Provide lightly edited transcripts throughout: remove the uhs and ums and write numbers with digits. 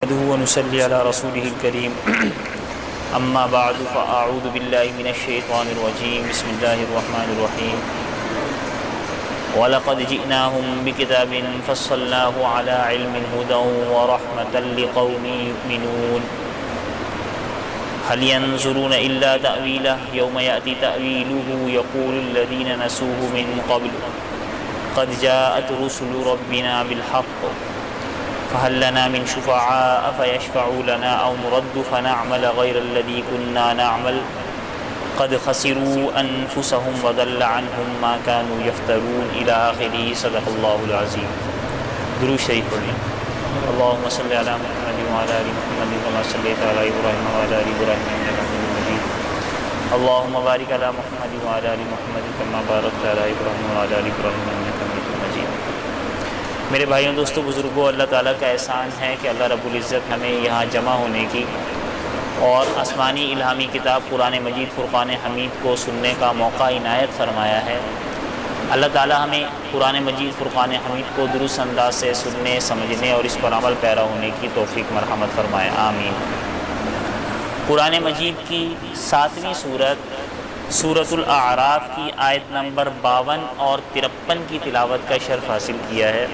نحمده ونصلي على رسوله الكريم اما بعد فاعوذ بالله من الشيطان الرجيم بسم الله الرحمن الرحيم ولقد جئناهم بكتاب فصلناه على علم هدى ورحمة لقوم يؤمنون هل ينظرون الا تأويله يوم يأتي تأويله يقول الذين نسوه من قبل قد جاءت رسل ربنا بالحق فهل لنا من شفعاء فيشفعوا لنا أو نرد فنعمل غير الذي كنا نعمل قد خسروا أنفسهم وضل عنهم ما كانوا يفترون إلى آخره صدق الله العظيم. درود شریف پڑھیں. اللهم صل على محمد وعلى آل محمد كما صليت على إبراهيم وعلى آل إبراهيم إنك حميد مجيد. اللهم بارك على محمد وعلى آل محمد كما باركت على إبراهيم وعلى آل إبراهيم إنك حميد مجيد. میرے بھائیوں دوستوں بزرگوں، اللہ تعالیٰ کا احسان ہے کہ اللہ رب العزت ہمیں یہاں جمع ہونے کی اور آسمانی الہامی کتاب قرآن مجید فرقان حمید کو سننے کا موقع عنایت فرمایا ہے. اللہ تعالیٰ ہمیں قرآن مجید فرقان حمید کو درست انداز سے سننے، سمجھنے اور اس پر عمل پیرا ہونے کی توفیق مرحمت فرمائے، آمین. قرآن مجید کی 7ویں سورت سورۃ الاعراف کی آیت نمبر 52 اور 53 کی تلاوت کا شرف حاصل کیا ہے.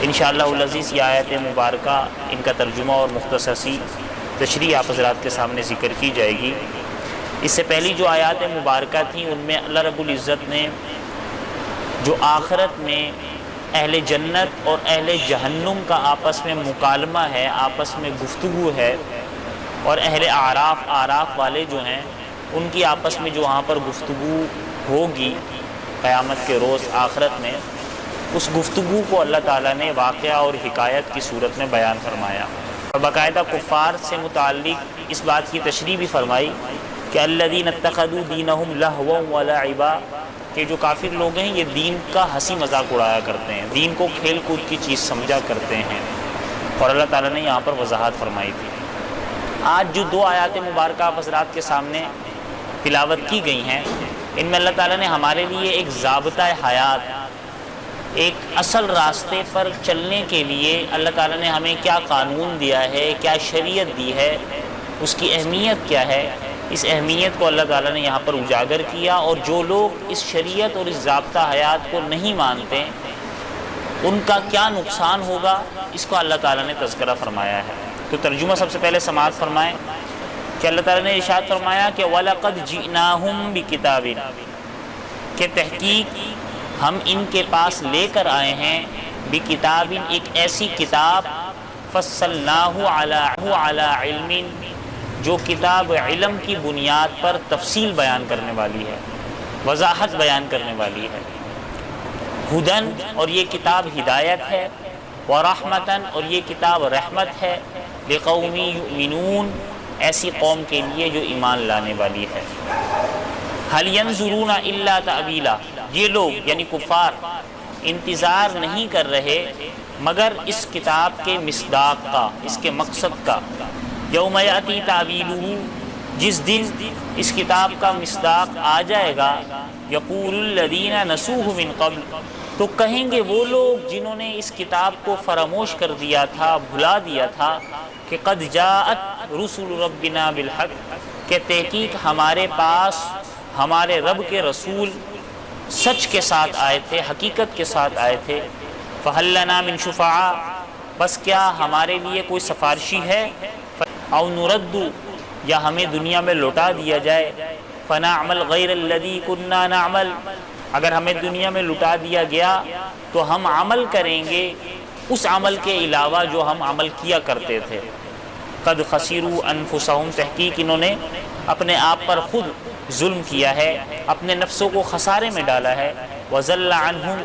انشاءاللہ العزیز یہ آیت مبارکہ، ان کا ترجمہ اور مختصر سی تشریح آپ حضرات کے سامنے ذکر کی جائے گی. اس سے پہلی جو آیات مبارکہ تھیں ان میں اللہ رب العزت نے جو آخرت میں اہل جنت اور اہل جہنم کا آپس میں مکالمہ ہے، آپس میں گفتگو ہے، اور اہل آراف والے جو ہیں ان کی آپس میں جو وہاں پر گفتگو ہوگی قیامت کے روز آخرت میں، اس گفتگو کو اللہ تعالیٰ نے واقعہ اور حکایت کی صورت میں بیان فرمایا، اور باقاعدہ کفار سے متعلق اس بات کی تشریح بھی فرمائی کہ الذین اتخذوا دینہم لہوا ولعبا، کہ جو کافر لوگ ہیں یہ دین کا ہنسی مذاق اڑایا کرتے ہیں، دین کو کھیل کود کی چیز سمجھا کرتے ہیں. اور اللہ تعالیٰ نے یہاں پر وضاحت فرمائی تھی. آج جو 2 آیات مبارکہ آپ حضرات کے سامنے تلاوت کی گئی ہیں، ان میں اللہ تعالیٰ نے ہمارے لیے ایک ضابطہ حیات، ایک اصل راستے پر چلنے کے لیے اللہ تعالیٰ نے ہمیں کیا قانون دیا ہے، کیا شریعت دی ہے، اس کی اہمیت کیا ہے، اس اہمیت کو اللہ تعالیٰ نے یہاں پر اجاگر کیا. اور جو لوگ اس شریعت اور اس ضابطہ حیات کو نہیں مانتے ان کا کیا نقصان ہوگا، اس کو اللہ تعالیٰ نے تذکرہ فرمایا ہے. تو ترجمہ سب سے پہلے سماعت فرمائیں کہ اللہ تعالیٰ نے ارشاد فرمایا کہ وَلَقَدْ جِئْنَاهُمْ بِكِتَابٍ، کہ تحقیق ہم ان کے پاس لے کر آئے ہیں بکتاب، ایک ایسی کتاب فَصَّلْنَاهُ عَلَى عِلْمٍ، جو کتاب علم کی بنیاد پر تفصیل بیان کرنے والی ہے، وضاحت بیان کرنے والی ہے. ہدن، اور یہ کتاب ہدایت ہے، ورحمتن، اور یہ کتاب رحمت ہے، لقوم یؤمنون، ایسی قوم کے لیے جو ایمان لانے والی ہے. حل ینظرون الا تأویلا، یہ لوگ یعنی کفار انتظار نہیں کر رہے مگر اس کتاب کے مصداق کا، اس کے مقصد کا. یوم یأتی تأویلہ، جس دن اس کتاب کا مصداق آ جائے گا، یقول الذین نسوہ من قبل، تو کہیں گے وہ لوگ جنہوں نے اس کتاب کو فراموش کر دیا تھا، بھلا دیا تھا، کہ قد جاءت رسل ربنا بالحق، کہ تحقیق ہمارے پاس ہمارے رب کے رسول سچ کے ساتھ آئے تھے، حقیقت کے ساتھ آئے تھے. فہل لنا من شفعاء، بس کیا ہمارے لیے کوئی سفارشی ہے، او نرد، یا ہمیں دنیا میں لوٹا دیا جائے، فنعمل غیر الذی کنا نعمل، اگر ہمیں دنیا میں لٹا دیا گیا تو ہم عمل کریں گے اس عمل کے علاوہ جو ہم عمل کیا کرتے تھے. قد خسروا انفسہم، تحقیق انہوں نے اپنے آپ پر خود ظلم کیا ہے، اپنے نفسوں کو خسارے میں ڈالا ہے. وضل عنہم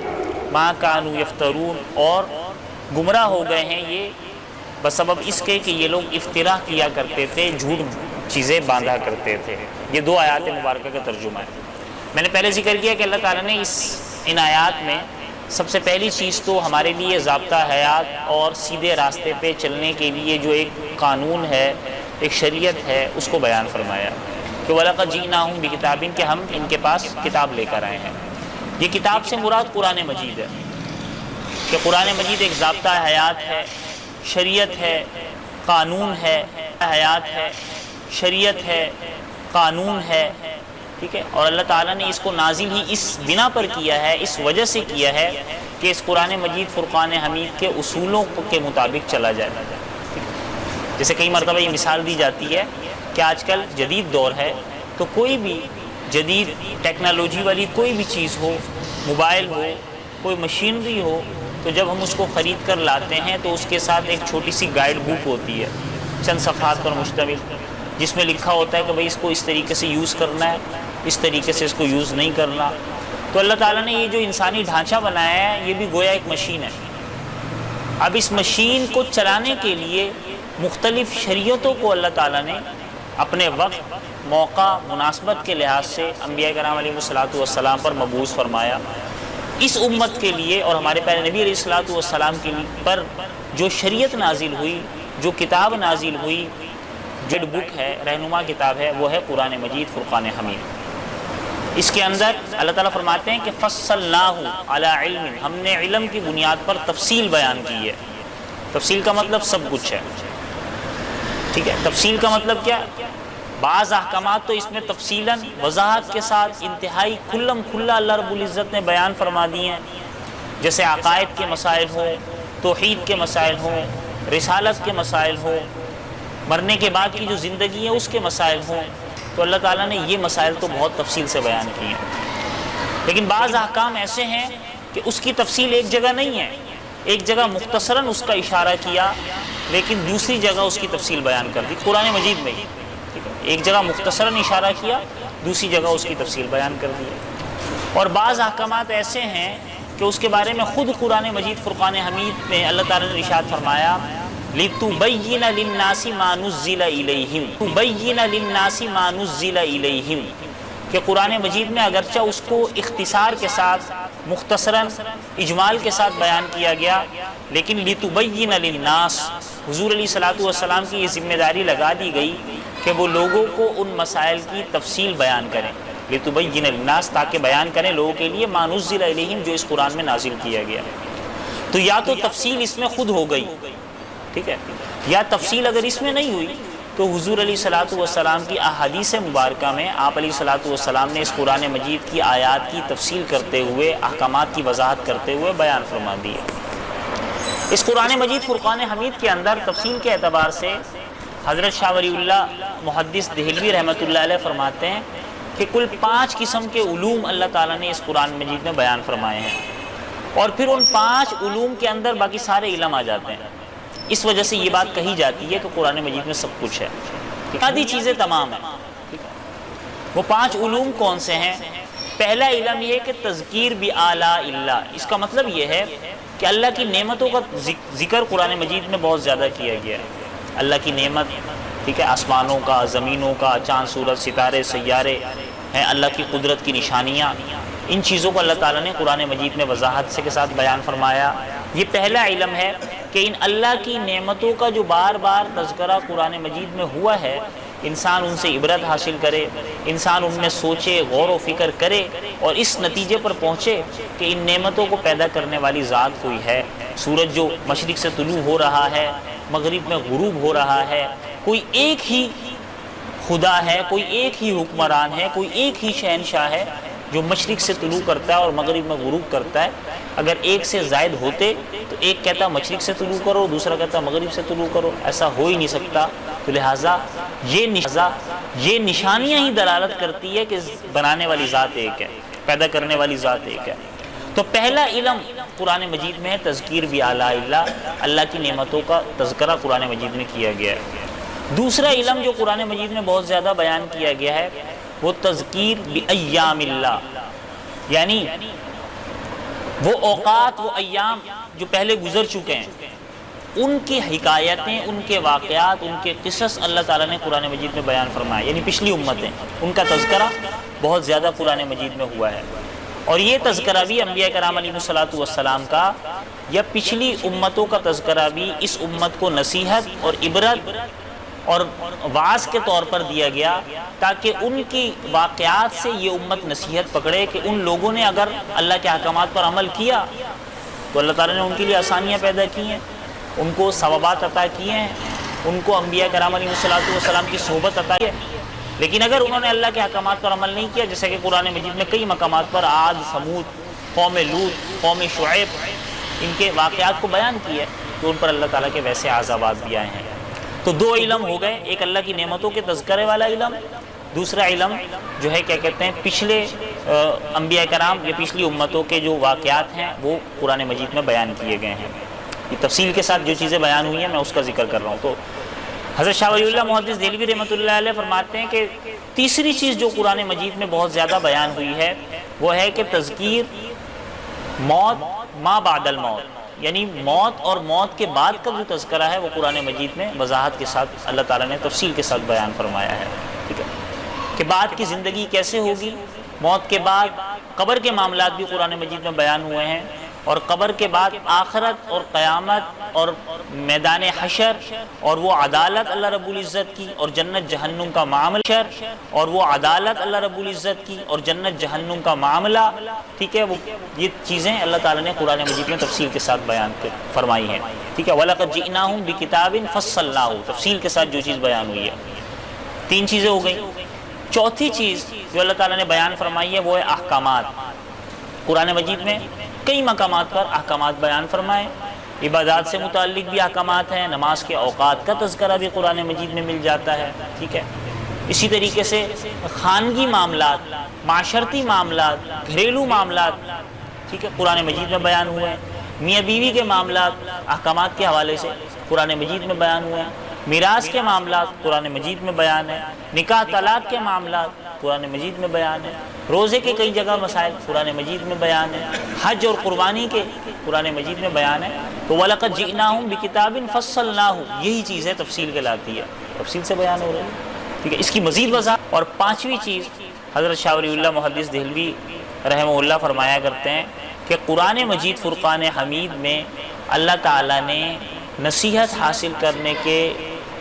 ما كانوا یفترون، اور گمراہ ہو گئے ہیں یہ بسبب اس کے کہ یہ لوگ افتراء کیا کرتے تھے، جھوٹ چیزیں باندھا کرتے تھے. یہ 2 آیات مبارکہ کا ترجمہ ہے. میں نے پہلے ذکر کیا کہ اللہ تعالیٰ نے ان آیات میں سب سے پہلی چیز تو ہمارے لیے ضابطہ حیات اور سیدھے راستے پہ چلنے کے لیے جو ایک قانون ہے، ایک شریعت ہے، اس کو بیان فرمایا کہ وَلَقَدْ جِئْنَاهُمْ بِكِتَابٍ، کہ ہم ان کے پاس کتاب لے کر آئے ہیں. یہ کتاب سے مراد قرآن مجید ہے، کہ قرآن مجید ایک ضابطہ حیات ہے، شریعت ہے، قانون ہے، حیات ہے، شریعت ہے، قانون ہے، ٹھیک ہے. اور اللہ تعالیٰ نے اس کو نازل ہی اس بنا پر کیا ہے، اس وجہ سے کیا ہے کہ اس قرآن مجید فرقان حمید کے اصولوں کے مطابق چلا جائے. جیسے کئی مرتبہ یہ مثال دی جاتی ہے کہ آج کل جدید دور ہے، تو کوئی بھی جدید ٹیکنالوجی والی کوئی بھی چیز ہو، موبائل ہو، کوئی مشینری ہو، تو جب ہم اس کو خرید کر لاتے ہیں تو اس کے ساتھ ایک چھوٹی سی گائیڈ بک ہوتی ہے چند صفحات پر مشتمل، جس میں لکھا ہوتا ہے کہ بھئی اس کو اس طریقے سے یوز کرنا ہے، اس طریقے سے اس کو یوز نہیں کرنا. تو اللہ تعالیٰ نے یہ جو انسانی ڈھانچہ بنایا ہے، یہ بھی گویا ایک مشین ہے. اب اس مشین کو چلانے کے لیے مختلف شریعتوں کو اللہ تعالیٰ نے اپنے وقت، موقع، مناسبت کے لحاظ سے انبیاء کرام علیہ الصلوۃ والسلام پر مبعوث فرمایا. اس امت کے لیے اور ہمارے پیارے نبی علیہ الصلوۃ والسلام کے پر جو شریعت نازل ہوئی، جو کتاب نازل ہوئی، جو بک ہے، رہنما کتاب ہے، وہ ہے قرآن مجید فرقان حمید. اس کے اندر اللہ تعالیٰ فرماتے ہیں کہ فصلناہ علی علم، ہم نے علم کی بنیاد پر تفصیل بیان کی ہے. تفصیل کا مطلب سب کچھ ہے، ٹھیک ہے. تفصیل کا مطلب کیا؟ بعض احکامات تو اس میں تفصیلاً وضاحت کے ساتھ انتہائی کھلم کھلا اللہ رب العزت نے بیان فرما دیے ہیں، جیسے عقائد کے مسائل ہوں، توحید کے مسائل ہوں، رسالت کے مسائل ہوں، مرنے کے بعد کی جو زندگی ہے اس کے مسائل ہوں. تو اللہ تعالیٰ نے یہ مسائل تو بہت تفصیل سے بیان کیے ہیں. لیکن بعض احکام ایسے ہیں کہ اس کی تفصیل ایک جگہ نہیں ہے، ایک جگہ مختصراً اس کا اشارہ کیا، لیکن دوسری جگہ اس کی تفصیل بیان کر دی قرآن مجید میں ہی. ایک جگہ مختصراً اشارہ کیا، دوسری جگہ اس کی تفصیل بیان کر دی. اور بعض احکامات ایسے ہیں کہ اس کے بارے میں خود قرآن مجید فرقان حمید میں اللہ تعالیٰ نے ارشاد فرمایا لِتُبَيِّنَ لِلنَّاسِ مَا نُزِّلَ إِلَيْهِمْ تُبَيِّنَ لِلنَّاسِ مَا نُزِّلَ إِلَيْهِمْ کہ قرآن مجید میں اگرچہ اس کو اختصار کے ساتھ، مختصراً، اجمال کے ساتھ بیان کیا گیا، لیکن لِتُبَيِّنَ لِلنَّاسِ حضور علیہ الصلوۃ والسلام کی یہ ذمہ داری لگا دی گئی کہ وہ لوگوں کو ان مسائل کی تفصیل بیان کریں. لِتُبَيِّنَ لِلنَّاسِ تاکہ بیان کریں لوگوں کے لیے مَا نُزِّلَ إِلَيْهِمْ جو اس قرآن میں نازل کیا گیا. تو یا تو تفصیل اس میں خود ہو گئی، ٹھیک ہے، یا تفصیل اگر اس میں نہیں ہوئی تو حضور علیہ الصلوۃ والسلام کی احادیث مبارکہ میں آپ علیہ الصلوۃ والسلام نے اس قرآن مجید کی آیات کی تفصیل کرتے ہوئے، احکامات کی وضاحت کرتے ہوئے بیان فرما دی ہے. اس قرآن مجید فرقان حمید کے اندر تفصیل کے اعتبار سے حضرت شاہ ولی اللہ محدث دہلوی رحمۃ اللہ علیہ فرماتے ہیں کہ کل 5 قسم کے علوم اللہ تعالیٰ نے اس قرآن مجید میں بیان فرمائے ہیں، اور پھر ان 5 علوم کے اندر باقی سارے علم آ جاتے ہیں. اس وجہ سے یہ بات کہی جاتی ہے کہ قرآن مجید میں سب کچھ ہے، آدھی چیزیں تمام ہیں. وہ 5 علوم کون سے ہیں؟ پہلا علم یہ ہے کہ تذکیر بآلاء اللہ. اس کا مطلب یہ ہے کہ اللہ کی نعمتوں کا ذکر قرآن مجید میں بہت زیادہ کیا گیا ہے. اللہ کی نعمت، ٹھیک ہے، آسمانوں کا، زمینوں کا، چاند سورج ستارے سیارے ہیں، اللہ کی قدرت کی نشانیاں، ان چیزوں کو اللہ تعالیٰ نے قرآن مجید میں وضاحت سے کے ساتھ بیان فرمایا. یہ پہلا علم ہے کہ ان اللہ کی نعمتوں کا جو بار بار تذکرہ قرآن مجید میں ہوا ہے، انسان ان سے عبرت حاصل کرے، انسان ان میں سوچے، غور و فکر کرے اور اس نتیجے پر پہنچے کہ ان نعمتوں کو پیدا کرنے والی ذات کوئی ہے. سورج جو مشرق سے طلوع ہو رہا ہے، مغرب میں غروب ہو رہا ہے، کوئی ایک ہی خدا ہے، کوئی ایک ہی حکمران ہے، کوئی ایک ہی شہنشاہ ہے جو مشرق سے طلوع کرتا ہے اور مغرب میں غروب کرتا ہے. اگر ایک سے زائد ہوتے تو ایک کہتا مشرق سے طلوع کرو، دوسرا کہتا مغرب سے طلوع کرو، ایسا ہو ہی نہیں سکتا. تو لہٰذا یہ نشانیاں ہی دلالت کرتی ہے کہ بنانے والی ذات ایک ہے، پیدا کرنے والی ذات ایک ہے. تو پہلا علم قرآن مجید میں ہے تذکیر بآلاء اللہ، اللہ کی نعمتوں کا تذکرہ قرآن مجید میں کیا گیا ہے. دوسرا علم جو قرآن مجید میں بہت زیادہ بیان کیا گیا ہے وہ تذکیر بایام اللہ، یعنی وہ اوقات، وہ ایام جو پہلے گزر چکے ہیں، ان کی حکایتیں، ان کے واقعات، ان کے قصص اللہ تعالیٰ نے قرآن مجید میں بیان فرمائے. یعنی پچھلی امتیں، ان کا تذکرہ بہت زیادہ قرآن مجید میں ہوا ہے. اور یہ تذکرہ بھی انبیاء کرام علیہ الصلوۃ والسلام کا یا پچھلی امتوں کا تذکرہ بھی اس امت کو نصیحت اور عبرت اور وعظ کے طور پر دیا گیا، تاکہ ان کی واقعات سے یہ امت نصیحت پکڑے کہ ان لوگوں نے اگر اللہ کے احکامات پر عمل کیا تو اللہ تعالیٰ نے ان کے لیے آسانیاں پیدا کی ہیں، ان کو ثوابات عطا کیے ہیں، ان کو انبیاء کرام علیہ السلام کی صحبت عطا کی ہے، لیکن اگر انہوں نے اللہ کے احکامات پر عمل نہیں کیا، جیسے کہ قرآن مجید میں کئی مقامات پر عاد، ثمود، قوم لوط، قوم شعیب، ان کے واقعات کو بیان کیا ہے، تو ان پر اللہ تعالیٰ کے ویسے عذابات بھی آئے ہیں۔ تو دو علم ہو گئے، ایک اللہ کی نعمتوں کے تذکرے والا علم، دوسرا علم جو ہے کیا کہتے ہیں پچھلے انبیاء کرام یا پچھلی امتوں کے جو واقعات ہیں وہ قرآن مجید میں بیان کیے گئے ہیں۔ یہ تفصیل کے ساتھ جو چیزیں بیان ہوئی ہیں میں اس کا ذکر کر رہا ہوں۔ تو حضرت شاہ ولی اللہ محدث دہلوی رحمۃ اللہ علیہ فرماتے ہیں کہ تیسری چیز جو قرآن مجید میں بہت زیادہ بیان ہوئی ہے وہ ہے کہ تذکیر موت ما بعد الموت، یعنی موت اور موت کے بعد کا جو تذکرہ ہے وہ قرآن مجید میں وضاحت کے ساتھ اللہ تعالیٰ نے تفصیل کے ساتھ بیان فرمایا ہے، ٹھیک ہے، کہ بعد کی زندگی کیسے ہوگی، موت کے بعد قبر کے معاملات بھی قرآن مجید میں بیان ہوئے ہیں، اور قبر کے بعد آخرت اور قیامت اور میدان حشر اور وہ عدالت اللہ رب العزت کی اور جنت جہنم کا معاملہ، اور وہ عدالت اللہ رب العزت کی اور جنت جہنم کا معاملہ، ٹھیک ہے، وہ یہ چیزیں اللہ تعالیٰ نے قرآن مجید میں تفصیل کے ساتھ بیان فرمائی ہیں، ٹھیک ہے۔ وَلَقَدْ جِئْنَاهُمْ بِكِتَابٍ فَصَّلْنَاهُ، تفصیل کے ساتھ جو چیز بیان ہوئی ہے، تین چیزیں ہو گئیں۔ چوتھی چیز جو اللہ تعالیٰ نے بیان فرمائی ہے وہ ہے احکامات۔ قرآن مجید میں کئی مقامات پر احکامات بیان فرمائے، عبادات سے متعلق بھی احکامات ہیں، نماز کے اوقات کا تذکرہ بھی قرآن مجید میں مل جاتا ہے، ٹھیک ہے۔ اسی طریقے سے خانگی معاملات، معاشرتی معاملات، گھریلو معاملات، ٹھیک ہے، قرآن مجید میں بیان ہوئے ہیں۔ میاں بیوی کے معاملات احکامات کے حوالے سے قرآن مجید میں بیان ہوئے ہیں۔ میراث کے معاملات قرآن مجید میں بیان ہیں۔ نکاح طلاق کے معاملات قرآن مجید میں بیان ہیں۔ روزے کے کئی جگہ مسائل قرآن مجید میں بیان ہیں۔ حج اور قربانی کے قرآن مجید میں بیان ہے۔ تو وَلَقَدْ جِئْنَاهُمْ بِكِتَابٍ فَصَّلْنَاهُ، یہی چیز ہے تفصیل کہلاتی ہے، تفصیل سے بیان ہو رہی ہے، ٹھیک ہے۔ اس کی مزید وضاحت۔ اور پانچویں چیز حضرت شاہ ولی اللہ محدث دہلوی رحمہ اللہ فرمایا کرتے ہیں کہ قرآن مجید فرقان حمید میں اللہ تعالیٰ نے نصیحت حاصل کرنے کے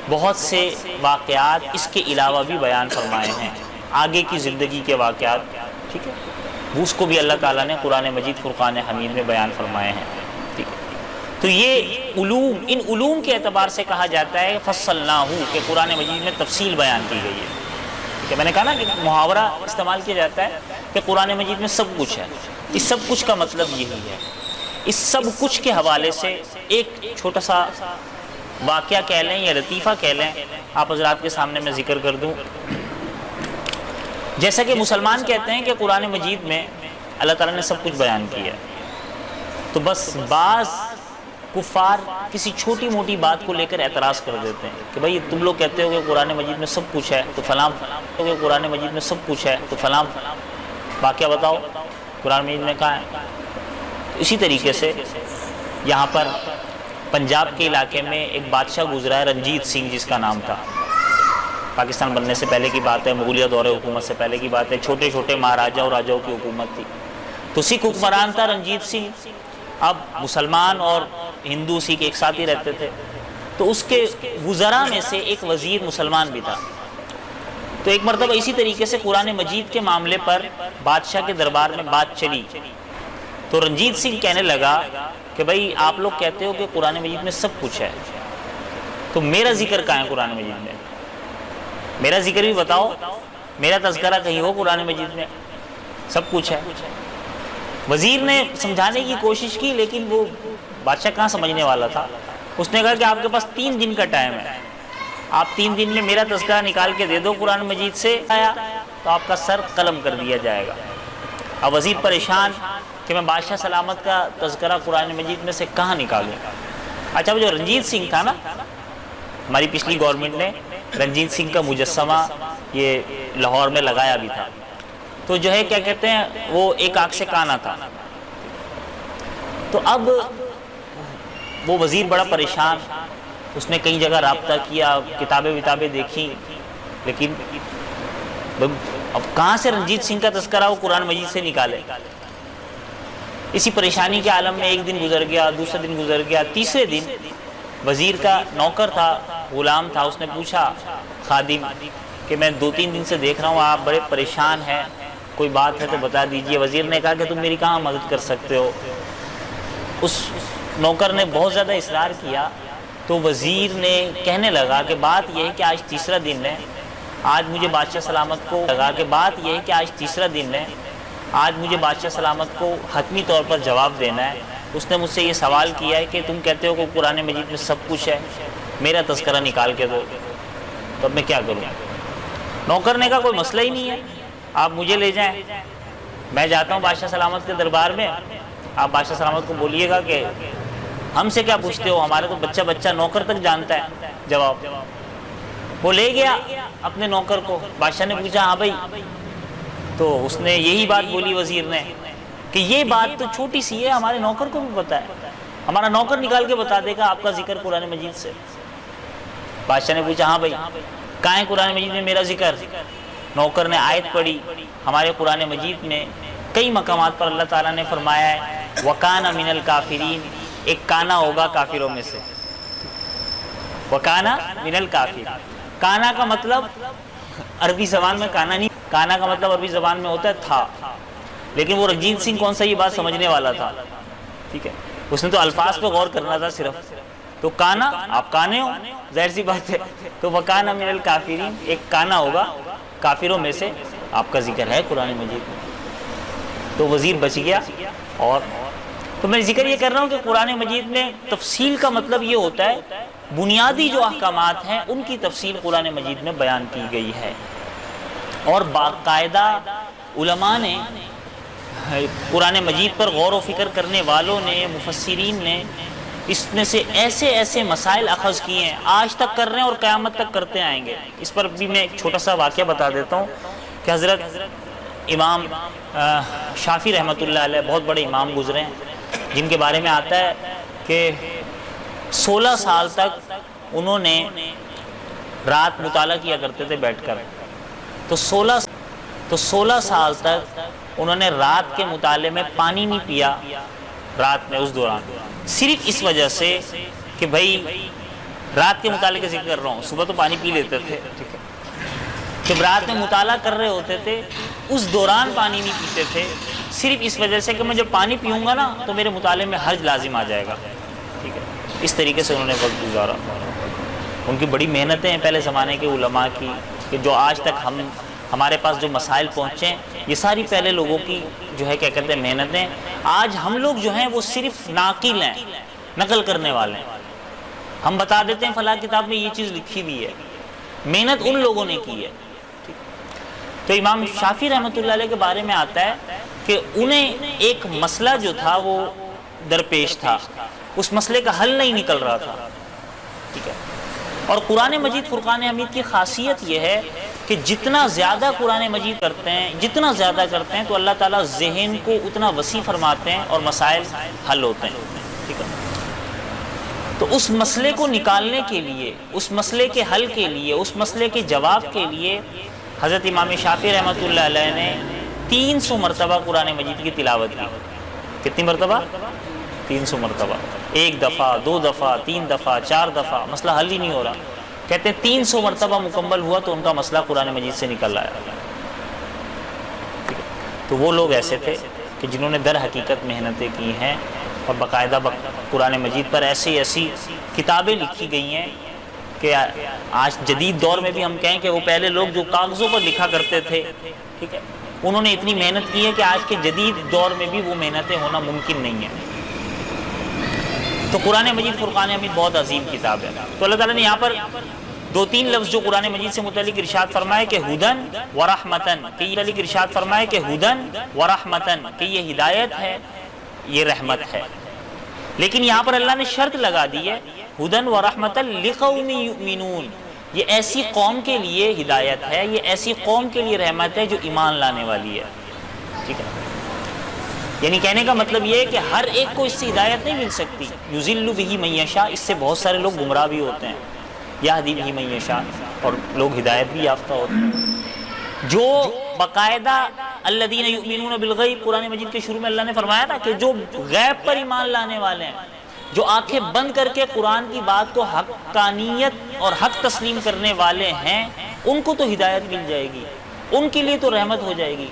بہت سے واقعات اس کے علاوہ بھی بیان فرمائے ہیں، آگے کی زندگی کے واقعات، ٹھیک ہے، اس کو بھی اللہ تعالیٰ نے قرآن مجید فرقان حمید میں بیان فرمائے ہیں، ٹھیک ہے۔ تو یہ علوم، ان علوم کے اعتبار سے کہا جاتا ہے فصلناہ، کہ قرآن مجید میں تفصیل بیان کی گئی ہے، ٹھیک ہے۔ میں نے کہا نا کہ محاورہ استعمال کیا جاتا ہے کہ قرآن مجید میں سب کچھ ہے، اس سب کچھ کا مطلب یہی ہے۔ اس سب کچھ کے حوالے سے ایک چھوٹا سا واقعہ کہہ لیں یا لطیفہ کہہ لیں، آپ حضرات کے سامنے میں ذکر کر دوں۔ جیسا کہ مسلمان کہتے ہیں کہ قرآن مجید میں اللہ تعالیٰ نے سب کچھ بیان کیا ہے، تو بس بعض کفار کسی چھوٹی موٹی بات کو لے کر اعتراض کر دیتے ہیں کہ بھائی تم لوگ کہتے ہو کہ قرآن مجید میں سب کچھ ہے، تو فلاں قرآن مجید میں سب کچھ ہے، تو فلاں واقعہ بتاؤ قرآن مجید میں کہاں ہے۔ اسی طریقے سے یہاں پر پنجاب کے علاقے میں ایک بادشاہ گزرا ہے رنجیت سنگھ جس کا نام تھا، پاکستان بننے سے پہلے کی بات ہے، مغلیہ دور حکومت سے پہلے کی بات ہے، چھوٹے چھوٹے مہاراجا اور راجاؤں کی حکومت تھی۔ تو سکھ حکمران تھا رنجیت سنگھ، اب مسلمان اور ہندو سکھ ایک ساتھ ہی رہتے تھے، تو اس کے وزراء میں سے ایک وزیر مسلمان بھی تھا۔ تو ایک مرتبہ اسی طریقے سے قرآن مجید کے معاملے پر بادشاہ کے دربار میں بات چلی، تو رنجیت سنگھ کہنے لگا کہ بھائی آپ لوگ کہتے ہو کہ قرآن مجید میں سب کچھ ہے، تو میرا ذکر کہاں ہے قرآن مجید میں؟ میرا ذکر بھی بتاؤ، میرا تذکرہ کہیں ہو قرآن مجید میں؟ سب کچھ ہے۔ وزیر نے سمجھانے کی کوشش کی، لیکن وہ بادشاہ کہاں سمجھنے والا تھا۔ اس نے کہا کہ آپ کے پاس 3 دن کا ٹائم ہے، آپ 3 دن میں میرا تذکرہ نکال کے دے دو قرآن مجید سے، آیا تو آپ کا سر قلم کر دیا جائے گا۔ اب وزیر پریشان کہ میں بادشاہ سلامت کا تذکرہ قرآن مجید میں سے کہاں نکالوں۔ اچھا وہ جو رنجیت سنگھ تھا نا، ہماری پچھلی گورنمنٹ نے رنجیت سنگھ کا مجسمہ یہ لاہور میں لگایا بھی تھا، تو جو ہے کیا کہتے ہیں وہ ایک آنکھ سے کانا تھا۔ تو اب وہ وزیر بڑا پریشان، اس نے کئی جگہ رابطہ کیا، کتابیں دیکھی، لیکن اب کہاں سے رنجیت سنگھ کا تذکرہ وہ قرآن مجید سے نکالے۔ اسی پریشانی کے عالم میں ایک دن گزر گیا، دوسرا دن گزر گیا، تیسرے دن وزیر کا نوکر تھا، غلام تھا، اس نے پوچھا خادم کہ میں 2-3 دن سے دیکھ رہا ہوں آپ بڑے پریشان ہیں، کوئی بات ہے تو بتا دیجئے۔ وزیر نے کہا کہ تم میری کہاں مدد کر سکتے ہو۔ اس نوکر نے بہت زیادہ اصرار کیا تو وزیر نے کہنے لگا کہ بات یہ ہے کہ آج تیسرا دن ہے، آج مجھے بادشاہ سلامت کو حتمی طور پر جواب دینا ہے۔ اس نے مجھ سے یہ سوال کیا ہے کہ تم کہتے ہو کہ قرآن مجید میں سب کچھ ہے، میرا تذکرہ نکال کے دو، تو اب میں کیا کروں؟ نوکر نے کہا کوئی مسئلہ ہی نہیں ہے، آپ مجھے لے جائیں، میں جاتا ہوں بادشاہ سلامت کے دربار میں، آپ بادشاہ سلامت کو بولیے گا کہ ہم سے کیا پوچھتے ہو، ہمارے تو بچہ نوکر تک جانتا ہے جواب۔ وہ لے گیا اپنے نوکر کو، بادشاہ نے پوچھا ہاں بھائی، تو اس نے یہی بات بولی وزیر نے کہ یہ بات تو چھوٹی سی ہے، ہمارے نوکر کو بھی پتا ہے، ہمارا نوکر نکال کے بتا دے گا آپ کا ذکر قرآن مجید سے۔ بادشاہ نے پوچھا ہاں بھائی کہاں ہے قرآن مجید میں میرا ذکر؟ نوکر نے آیت پڑھی، ہمارے قرآن مجید میں کئی مقامات پر اللہ تعالیٰ نے فرمایا ہے وَكَانَ مِنَ الْكَافِرِينَ، ایک کانا ہوگا کافروں میں سے، وَكَانَ مِنَ الْكَافِرِينَ۔ کانا کا مطلب عربی زبان میں کانا نہیں، کانا کا مطلب عربی زبان میں ہوتا ہے تھا، لیکن وہ رنجیت سنگھ کون سا یہ بات سمجھنے والا تھا، ٹھیک ہے، اس نے تو الفاظ پہ غور کرنا تھا صرف۔ تو کانا، آپ کانے ہو، ظاہر سی بات ہے، تو وَكَانَ مِنَ الْكَافِرِينَ، ایک کانا ہوگا کافروں میں سے، آپ کا ذکر ہے قرآن مجید میں۔ تو وزیر بچ گیا۔ اور تو میں ذکر یہ کر رہا ہوں کہ قرآن مجید میں تفصیل کا مطلب یہ ہوتا ہے بنیادی جو احکامات ہیں ان کی تفصیل قرآن مجید میں بیان کی گئی ہے، اور باقاعدہ علماء نے، قرآن مجید پر غور و فکر کرنے والوں نے، مفسرین نے اس میں سے ایسے ایسے مسائل اخذ کیے ہیں، آج تک کر رہے ہیں اور قیامت تک کرتے آئیں گے۔ اس پر بھی میں ایک چھوٹا سا واقعہ بتا دیتا ہوں کہ حضرت امام شافعی رحمۃ اللہ علیہ بہت بڑے امام گزرے ہیں، جن کے بارے میں آتا ہے کہ 16 سال تک انہوں نے رات مطالعہ کیا کرتے تھے بیٹھ کر، تو 16 سال تک انہوں نے رات کے مطالعے میں پانی نہیں پیا رات میں، اس دوران صرف اس وجہ سے کہ بھائی رات کے مطالعے کا ذکر کر رہا ہوں، صبح تو پانی پی لیتے تھے، ٹھیک ہے، جب رات میں مطالعہ کر رہے ہوتے تھے اس دوران پانی نہیں پیتے تھے، صرف اس وجہ سے کہ میں جب پانی پیوں گا نا تو میرے مطالعے میں حرج لازم آ جائے گا، ٹھیک ہے۔ اس طریقے سے انہوں نے وقت گزارا۔ ان کی بڑی محنتیں ہیں پہلے زمانے کے علماء کی، کہ جو آج تک ہمارے پاس جو مسائل پہنچے ہیں یہ ساری پہلے لوگوں کی جو ہے کیا کہتے ہیں محنتیں۔ آج ہم لوگ جو ہیں وہ صرف ناقل ہیں، نقل کرنے والے ہیں، ہم بتا دیتے ہیں فلاں کتاب میں یہ چیز لکھی ہوئی ہے، محنت ان لوگوں نے کی ہے۔ تو امام شافعی رحمۃ اللہ علیہ کے بارے میں آتا ہے کہ انہیں ایک مسئلہ جو تھا وہ درپیش تھا، اس مسئلے کا حل نہیں نکل رہا تھا، ٹھیک ہے، اور قرآن مجید فرقان حمید کی خاصیت یہ ہے کہ جتنا زیادہ قرآن مجید کرتے ہیں، جتنا زیادہ کرتے ہیں تو اللہ تعالیٰ ذہن کو اتنا وسیع فرماتے ہیں اور مسائل حل ہوتے ہیں، ٹھیک ہے۔ تو اس مسئلے کو نکالنے کے لیے، اس مسئلے کے حل کے لیے، اس مسئلے کے جواب کے لیے حضرت امام شافعی رحمۃ اللہ علیہ نے 300 مرتبہ قرآن مجید کی تلاوت کی۔ کتنی مرتبہ؟ 300 مرتبہ، ایک دفعہ، 2 دفعہ، 3 دفعہ، 4 دفعہ، مسئلہ حل ہی نہیں ہو رہا۔ کہتے ہیں 300 مرتبہ مکمل ہوا تو ان کا مسئلہ قرآن مجید سے نکل آیا۔ تو وہ لوگ ایسے تھے کہ جنہوں نے در حقیقت محنتیں کی ہیں، اور باقاعدہ قرآن مجید پر ایسی ایسی کتابیں لکھی گئی ہیں کہ آج جدید دور میں بھی ہم کہیں کہ وہ پہلے لوگ جو کاغذوں پر لکھا کرتے تھے، ٹھیک ہے، انہوں نے اتنی محنت کی ہے کہ آج کے جدید دور میں بھی وہ محنتیں ہونا ممکن نہیں ہے۔ تو قرآن مجید فرقان حمید بہت عظیم کتاب ہے۔ تو اللہ تعالیٰ نے یہاں پر 2-3 لفظ جو قرآن مجید سے متعلق ارشاد فرمائے کہ ہدن و رحمتن، کہ یہ متعلق ارشاد فرمائے کہ ہدن و رحمتن، کہ یہ ہدایت ہے، یہ رحمت ہے، لیکن یہاں پر اللہ نے شرط لگا دی ہے ہدن و رحمتن لقوم یؤمنون، یہ ایسی قوم کے لیے ہدایت ہے، یہ ایسی قوم کے لیے رحمت ہے جو ایمان لانے والی ہے، ٹھیک ہے۔ یعنی کہنے کا مطلب یہ ہے کہ ہر ایک کو اس سے ہدایت نہیں مل سکتی، یضل بہ من یشاء، اس سے بہت سارے لوگ گمراہ بھی ہوتے ہیں، یہدی بہ من یشاء، اور لوگ ہدایت بھی یافتہ ہوتے ہیں۔ جو باقاعدہ الذین یؤمنون بالغیب، قرآن مجید کے شروع میں اللہ نے فرمایا تھا کہ جو غیب پر ایمان لانے والے ہیں، جو آنکھیں بند کر کے قرآن کی بات کو حقانیت اور حق تسلیم کرنے والے ہیں، ان کو تو ہدایت مل جائے گی، ان کے لیے تو رحمت ہو جائے گی،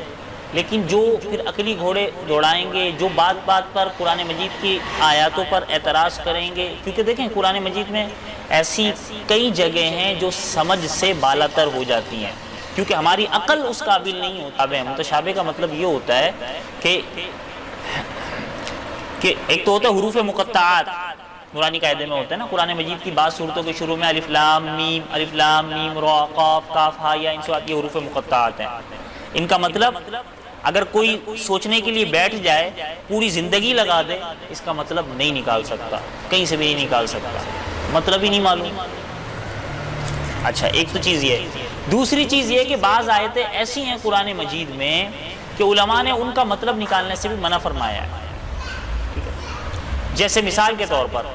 لیکن جو پھر عقلی گھوڑے دوڑائیں گے، جو بات بات پر قرآن مجید کی آیاتوں پر اعتراض کریں گے، کیونکہ دیکھیں قرآن مجید میں ایسی کئی جگہیں ہیں جو سمجھ سے بالاتر ہو جاتی ہیں، کیونکہ ہماری عقل اس قابل نہیں ہوتا ہے۔ متشابہ کا مطلب یہ ہوتا ہے کہ ایک تو ہوتا ہے حروف مقطعات، نورانی قاعدے میں ہوتا ہے نا، قرآن مجید کی بعض صورتوں کے شروع میں الف لام میم را قاف کاف ہا یا ان صورت یہ حروف مقطعات ہیں۔ ان کا مطلب اگر کوئی سوچنے کے لیے بیٹھ جائے، پوری زندگی لگا دے، اس کا مطلب نہیں نکال سکتا، کہیں سے بھی نہیں نکال سکتا، مطلب ہی نہیں معلوم۔ اچھا، ایک تو چیز یہ ہے۔ دوسری چیز یہ کہ بعض آیتیں ایسی ہیں قرآن مجید میں کہ علماء نے ان کا مطلب نکالنے سے بھی منع فرمایا ہے، جیسے مثال کے طور پر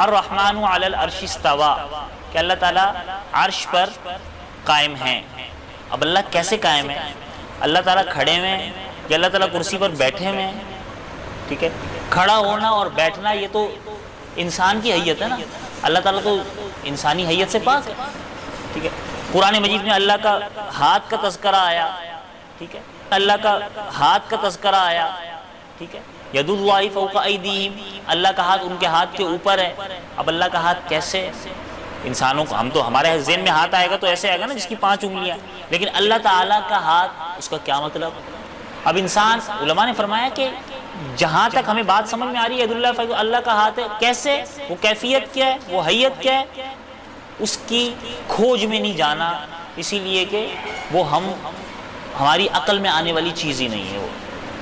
الرحمن علی العرش استوى، کہ اللہ تعالیٰ عرش پر قائم ہیں۔ اب اللہ کیسے قائم ہے؟ اللہ تعالیٰ کھڑے ہوئے ہیں یا اللہ تعالیٰ کرسی پر بیٹھے ہوئے ہیں؟ ٹھیک ہے، کھڑا ہونا اور بیٹھنا یہ تو انسان کی حیت ہے نا، اللہ تعالیٰ تو انسانی حیت سے پاک ہے۔ ٹھیک ہے، قرآن مجید میں اللہ کا ہاتھ کا تذکرہ آیا، ٹھیک ہے، اللہ کا ہاتھ کا تذکرہ آیا، ٹھیک ہے، ید اللہ فوق ایدیہم، اللہ کا ہاتھ ان کے ہاتھ کے اوپر ہے۔ اب اللہ کا ہاتھ کیسے؟ انسانوں کو، ہم تو ہمارے ذہن میں ہاتھ آئے گا تو ایسے آئے گا نا جس کی 5 انگلیاں، لیکن اللہ تعالیٰ کا ہاتھ، اس کا کیا مطلب؟ اب انسان، علماء نے فرمایا کہ جہاں تک ہمیں بات سمجھ میں آ رہی ہے ید اللہ فوق، اللہ کا ہاتھ ہے، کیسے؟ وہ کیفیت کیا ہے، وہ حیت کیا ہے، اس کی کھوج میں نہیں جانا، اسی لیے کہ وہ ہماری عقل میں آنے والی چیز ہی نہیں ہے وہ۔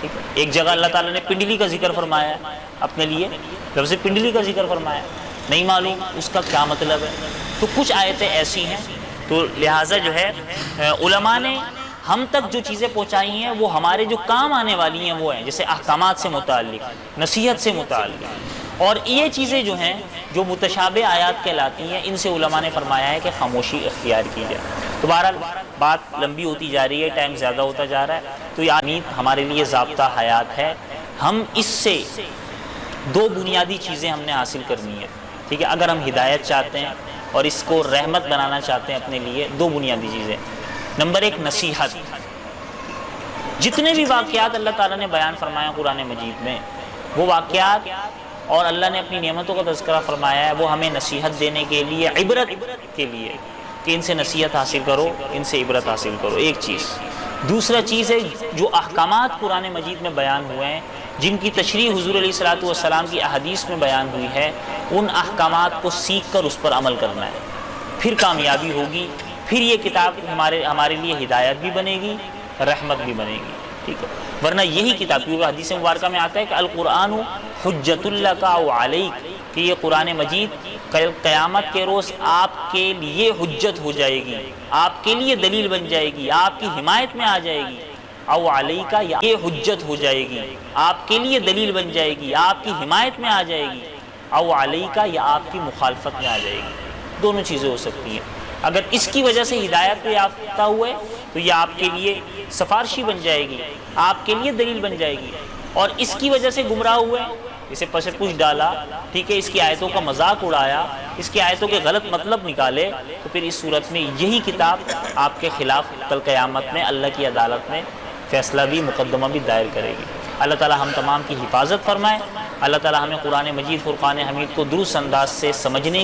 ٹھیک ہے، ایک جگہ اللہ تعالیٰ نے پنڈلی کا ذکر فرمایا ہے اپنے لیے، لفظ پنڈلی کا ذکر فرمایا، نہیں معلوم اس کا کیا مطلب ہے۔ تو کچھ آیتیں ایسی ہیں، تو لہٰذا جو ہے علماء نے ہم تک جو چیزیں پہنچائی ہیں وہ ہمارے جو کام آنے والی ہیں وہ ہیں، جیسے احکامات سے متعلق، نصیحت سے متعلق، اور یہ چیزیں جو ہیں جو متشابہ آیات کہلاتی ہیں، ان سے علماء نے فرمایا ہے کہ خاموشی اختیار کی جائے۔ تو بہرحال بات لمبی ہوتی جا رہی ہے، ٹائم زیادہ ہوتا جا رہا ہے، تو یہ امید ہمارے لیے ضابطہ حیات ہے۔ ہم اس سے 2 بنیادی چیزیں ہم نے حاصل کرنی ہے، ٹھیک ہے، اگر ہم ہدایت چاہتے ہیں اور اس کو رحمت بنانا چاہتے ہیں اپنے لیے، 2 بنیادی چیزیں۔ نمبر 1 نصیحت، جتنے بھی واقعات اللہ تعالیٰ نے بیان فرمایا قرآن مجید میں، وہ واقعات اور اللہ نے اپنی نعمتوں کا تذکرہ فرمایا ہے، وہ ہمیں نصیحت دینے کے لیے، عبرت کے لیے، کہ ان سے نصیحت حاصل کرو، ان سے عبرت حاصل کرو، ایک چیز۔ دوسرا چیز ہے جو احکامات قرآن مجید میں بیان ہوئے ہیں، جن کی تشریح حضور علیہ الصلوۃ والسلام کی احادیث میں بیان ہوئی ہے، ان احکامات کو سیکھ کر اس پر عمل کرنا ہے، پھر کامیابی ہوگی، پھر یہ کتاب ہمارے لیے ہدایت بھی بنے گی، رحمت بھی بنے گی، ٹھیک ہے۔ ورنہ یہی کتاب، کیونکہ حدیث مبارکہ میں آتا ہے کہ القرآن حجت لک او علیک، کہ یہ قرآن مجید قیامت کے روز آپ کے لیے حجت ہو جائے گی، آپ کے لیے دلیل بن جائے گی، آپ کی حمایت میں آ جائے گی، او علیک، یہ حجت ہو جائے گی، آپ کے لیے دلیل بن جائے گی، آپ کی حمایت میں آ جائے گی، او علیک، یا آپ کی مخالفت میں آ جائے گی۔ دونوں چیزیں ہو سکتی ہیں۔ اگر اس کی وجہ سے ہدایت پہ یافتہ ہوئے تو یہ آپ کے لیے سفارشی بن جائے گی، آپ کے لیے دلیل بن جائے گی، اور اس کی وجہ سے گمراہ ہوئے، اسے پس پوچھ ڈالا، ٹھیک ہے، اس کی آیتوں کا مذاق اڑایا، اس کی آیتوں کے غلط مطلب نکالے، تو پھر اس صورت میں یہی کتاب آپ کے خلاف کل قیامت میں اللہ کی عدالت میں فیصلہ بھی، مقدمہ بھی دائر کرے گی۔ اللہ تعالی ہم تمام کی حفاظت فرمائے، اللہ تعالی ہمیں قرآن مجید فرقان حمید کو درست انداز سے سمجھنے